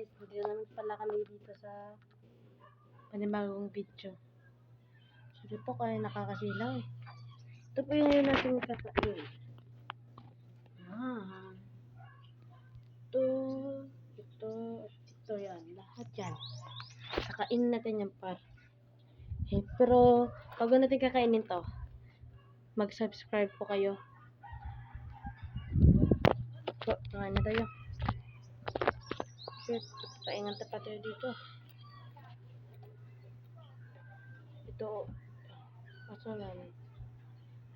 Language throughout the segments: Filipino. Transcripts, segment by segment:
guys, hindi naman pala kami dito sa panibagong video. Sorry po kaya nakakasilaw eh. Ito po yung ngayon natin kakain. Ito yan. Lahat yan. Kakainin natin yan par. Eh, pero, bago natin kakainin to, mag-subscribe po kayo. So, kakain na tayo. Shit, paingan pa tayo dito. Ito, asalan.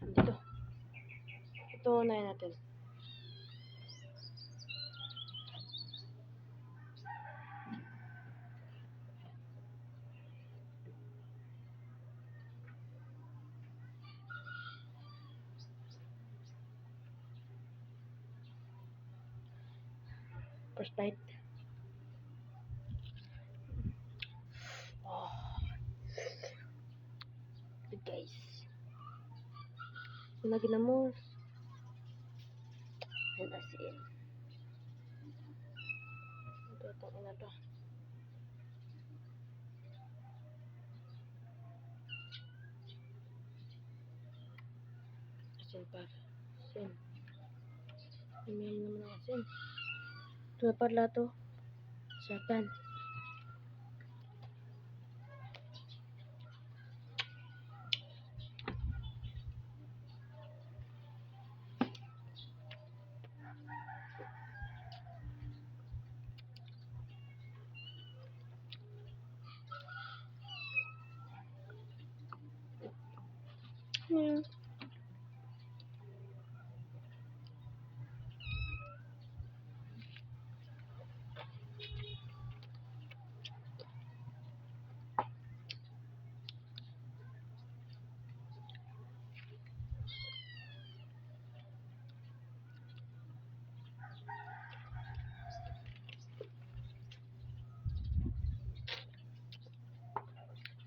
Dito. Ito na natin. First bite. Oh. Good guys. Yung ginamos. Yan asin. Itong ina to. Asin par. Asin. Email naman ang asin. Ito pala to. Sapan. Yeah.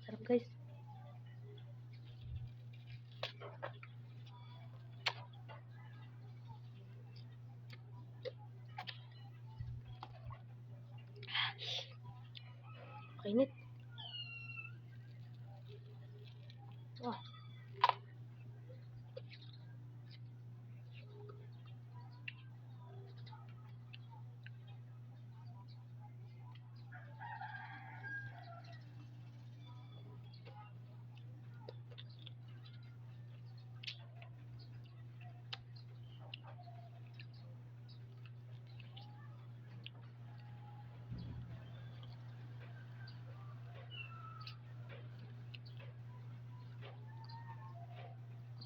Sarap guys. Kainit. Oh.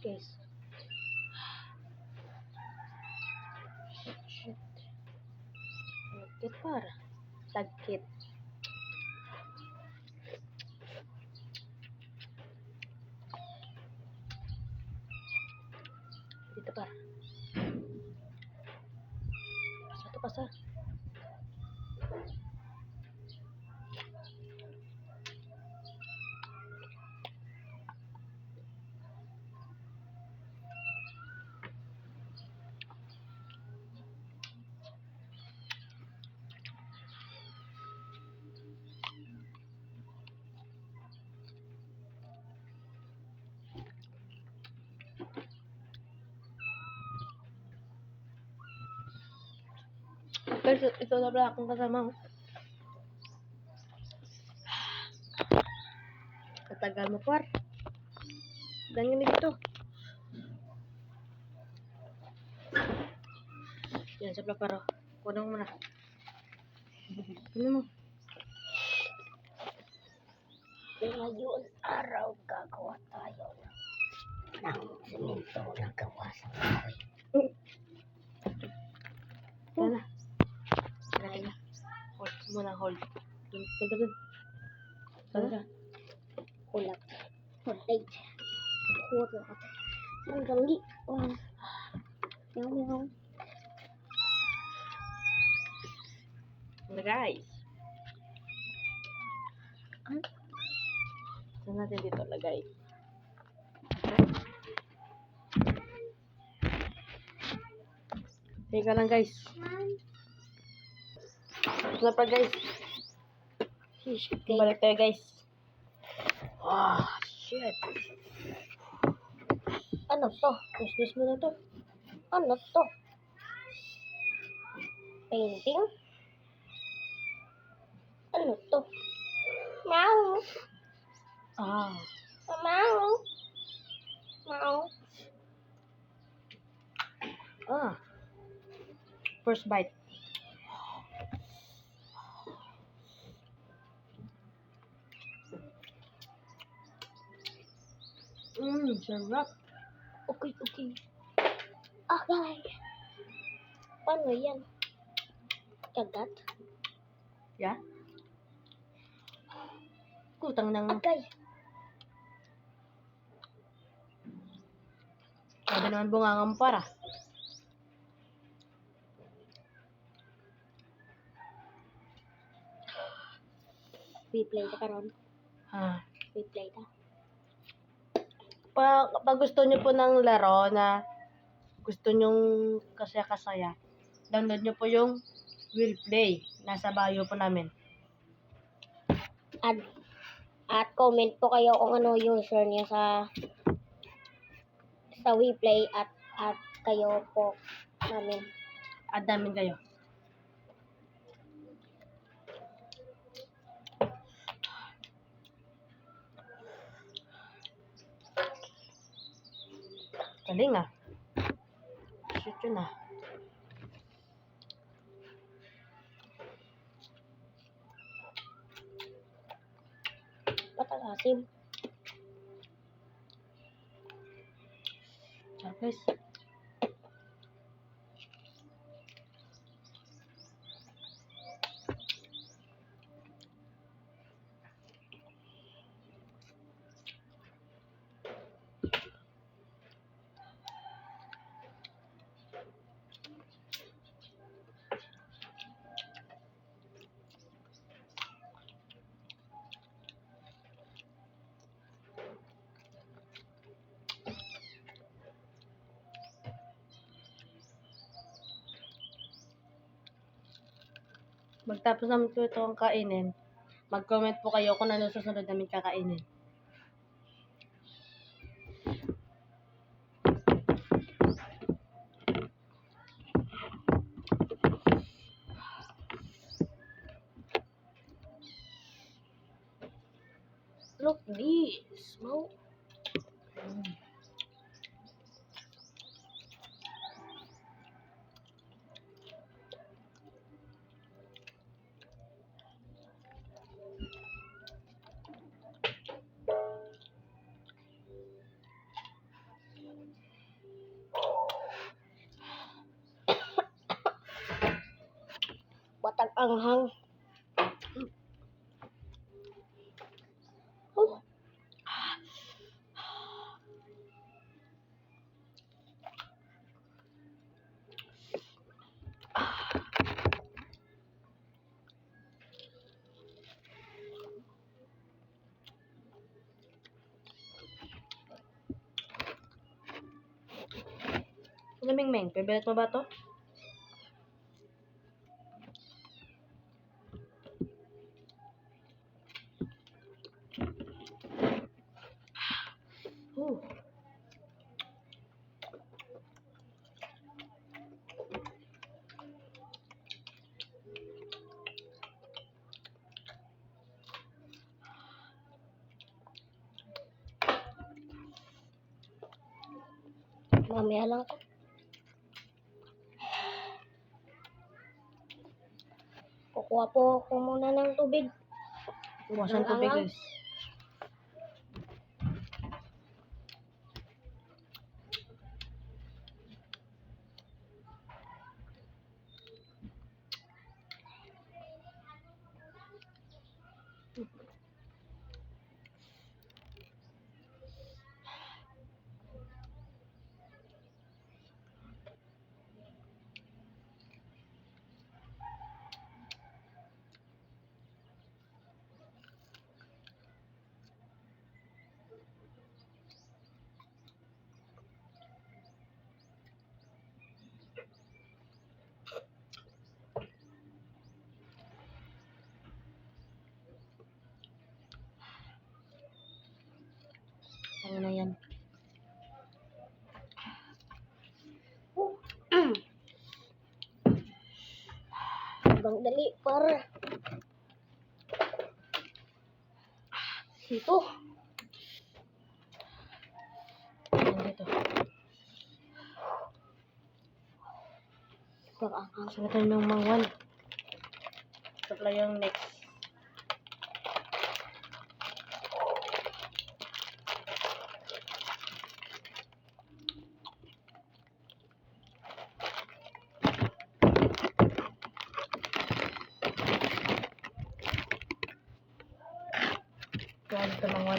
Guys. Shit. Tagkit par. Tagkit. Dito par. Pasa to pasa. Guys, ito na pala akong kasama. Katagal mo par. Dan kami dito. Yan sa plaparo. Kunin mo na. Kunin mo. Ngayon araw gagawa tayo ng simento na gawa sa kahoy. Yan na. Yan na. Hold muna, hold. Punta dun. Punta. Kulap. Kulay. Kulap. Ang dali. Yaw. Ano guys? Saan natin dito lagay? Teka lang guys. Ito na pa guys. Cheesecake. Balik tayo guys. Shit. Ano to? Kuskus mo na to. Ano to? Painting? Ano to? Meow. Meow. Meow. First bite. Sarap. Okay. Okay. Paano yan? Kagat? Yeah? Kutang ng... Okay. Sabi naman bungangang para. Replay ka karon. Replay ka. Pag gusto nyo po ng laro na gusto nyong kasaya-kasaya, download nyo po yung Will Play. Nasa bio po namin. At comment po kayo kung ano user niya sa WePlay at kayo po namin. Add namin kayo. Galing ah. Shoot yun ah. Patagasim. Sarap guys. Magtapos namin po ito ang kainin. Mag-comment po kayo kung ano susunod namin kakainin. Look this, Mo. Batang anghang. Oh. Ano Mingming? Favorite mo ba to? Mamaya lang ako. Kukuha po ako muna ng tubig. Iwasan tubig guys. Ang dali, par. Ito. Ayan dito. Pag-angang. Sa natin yung mangwan. Ito pala yung next. Kaya dito mangwan.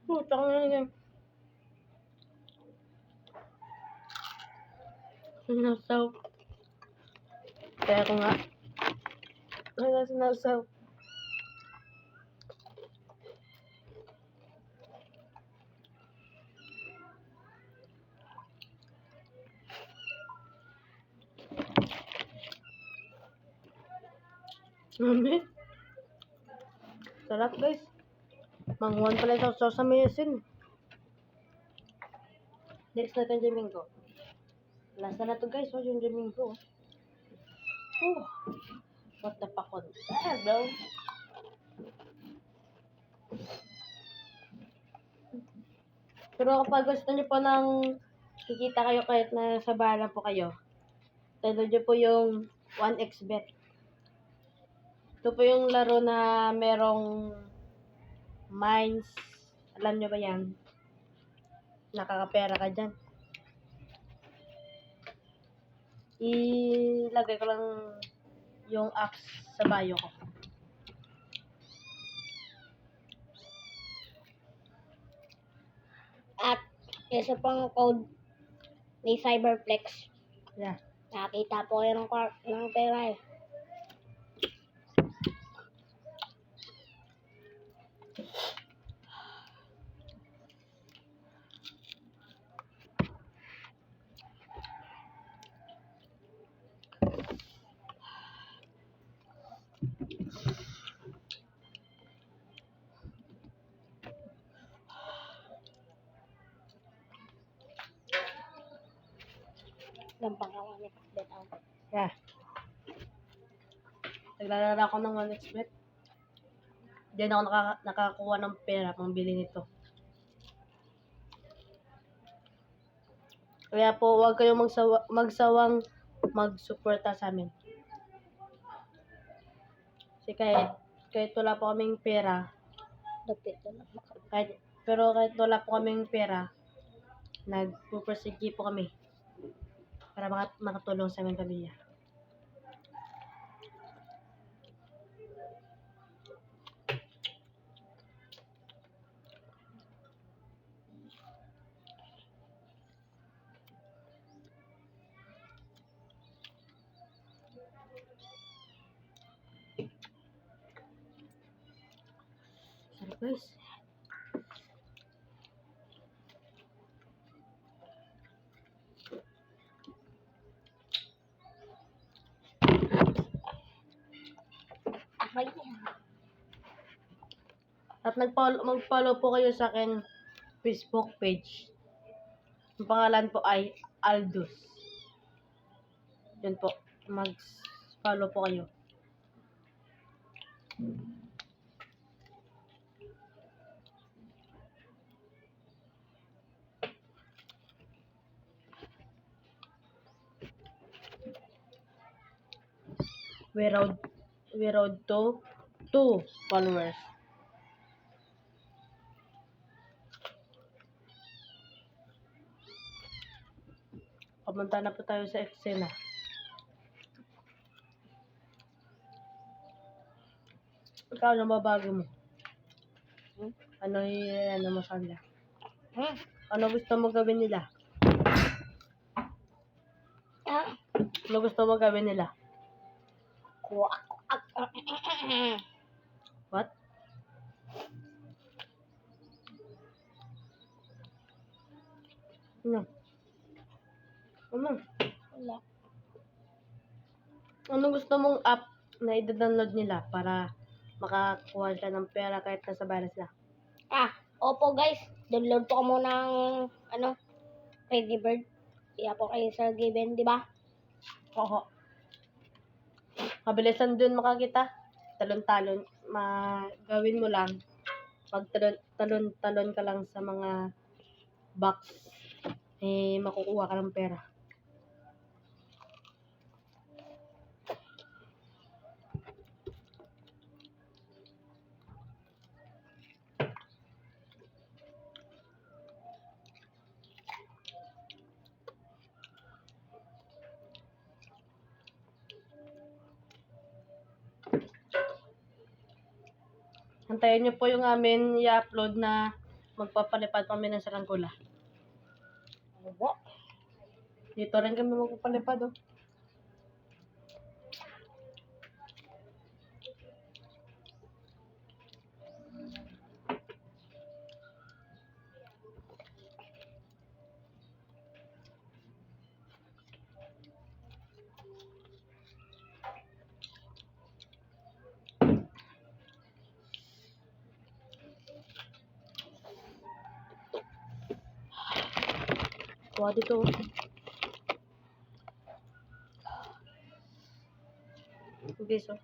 Putang na yan. Sinasaw. Kaya ko nga. Kaya sinasaw. Mami. Sarap guys. Mangwan pala ito sa mesin. Next natin Domingo. Last na to guys. Oh, yung Domingo. Oh. What the fuck on that, bro? Pero kapag gusto niyo po ng kikita kayo kahit na sa bahay lang po kayo, download niyo po yung 1xbet. Ito po yung laro na merong mines. Alam niyo ba yan? Nakakapera ka dyan. Ilagay ko lang yung apps sa bio ko. At isa pang code ni Cyberplex. Yeah. Nakakita po kayo ng pera eh. Gampang kawan ni Pakbet ako. Yeah. Naglalaro ako ng 1xbet. Diyan ako nakakuha ng pera pang bili nito. Kaya po, huwag kayong magsawang magsuporta sa amin. Kasi kahit wala po kaming pera, Dapit na lang. pero kahit wala po kaming pera, nagpupursige po kami para makatulong sa aming pamilya. Sarap guys. Ay, At mag-follow po kayo sa akin Facebook page. Ang pangalan po ay Aldus. Yun po. Mag-follow po kayo. We road to 2 followers. Pumunta na po tayo sa eksena. Ikaw, ano mababago mo? Ano mo sa kanila? Ano gusto mo gawin nila? Ano gusto mo gawin nila? What? Ano? Ano? Wala. Ano gusto mong app na i-download nila para makakuha ka ng pera kahit nasa bahay sila? Opo guys, download po ko muna ng Ready Bird. Kaya po kay Sir Given, di ba? Oo. Mabilisan dun makakita. Talon-talon. Gawin mo lang. Pag talon-talon ka lang sa mga box, makukuha ka ng pera. Antayin niyo po yung amin i-upload na magpapalipad kami ng saranggola. Opo. Dito rin kami magpapalipad, oh. Kuha dito, oh. Biso.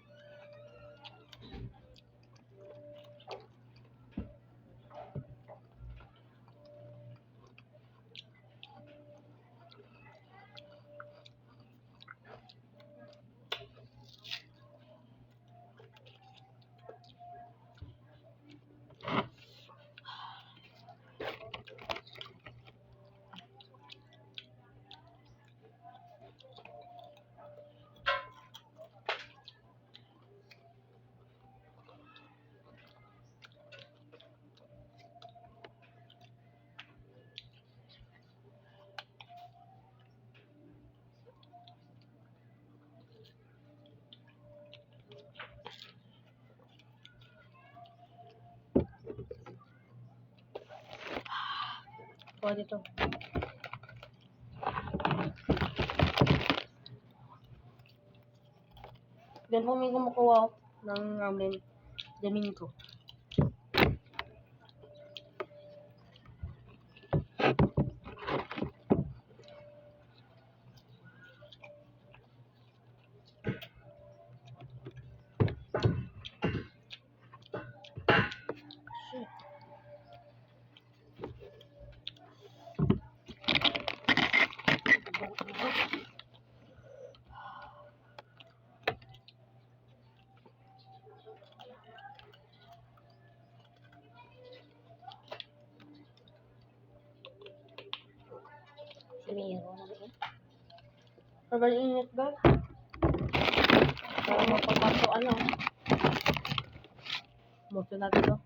Kuha dito. Diyan po may kumukuha ng ramen. Jamin ko. Meron na ba? Sobrang init ba? Para mapapasok ano. Muso natin to.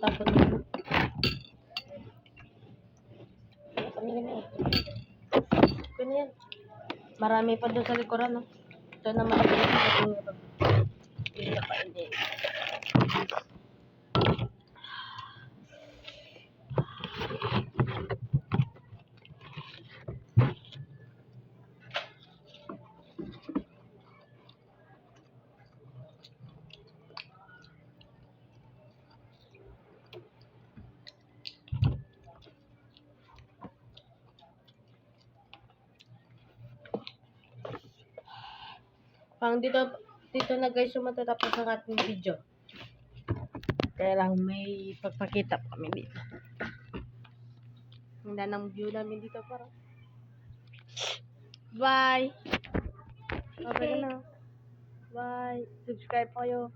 Tapos nito. Okay na yan. Marami pa doon sa likuran, no? Ito naman yung hindi pa hindi. Pang dito na guys yung matatapos ang ating video. Kaya lang may pagpakita pa kami dito. Ang ng view namin dito parang. Bye! Okay na. Bye! Subscribe kayo.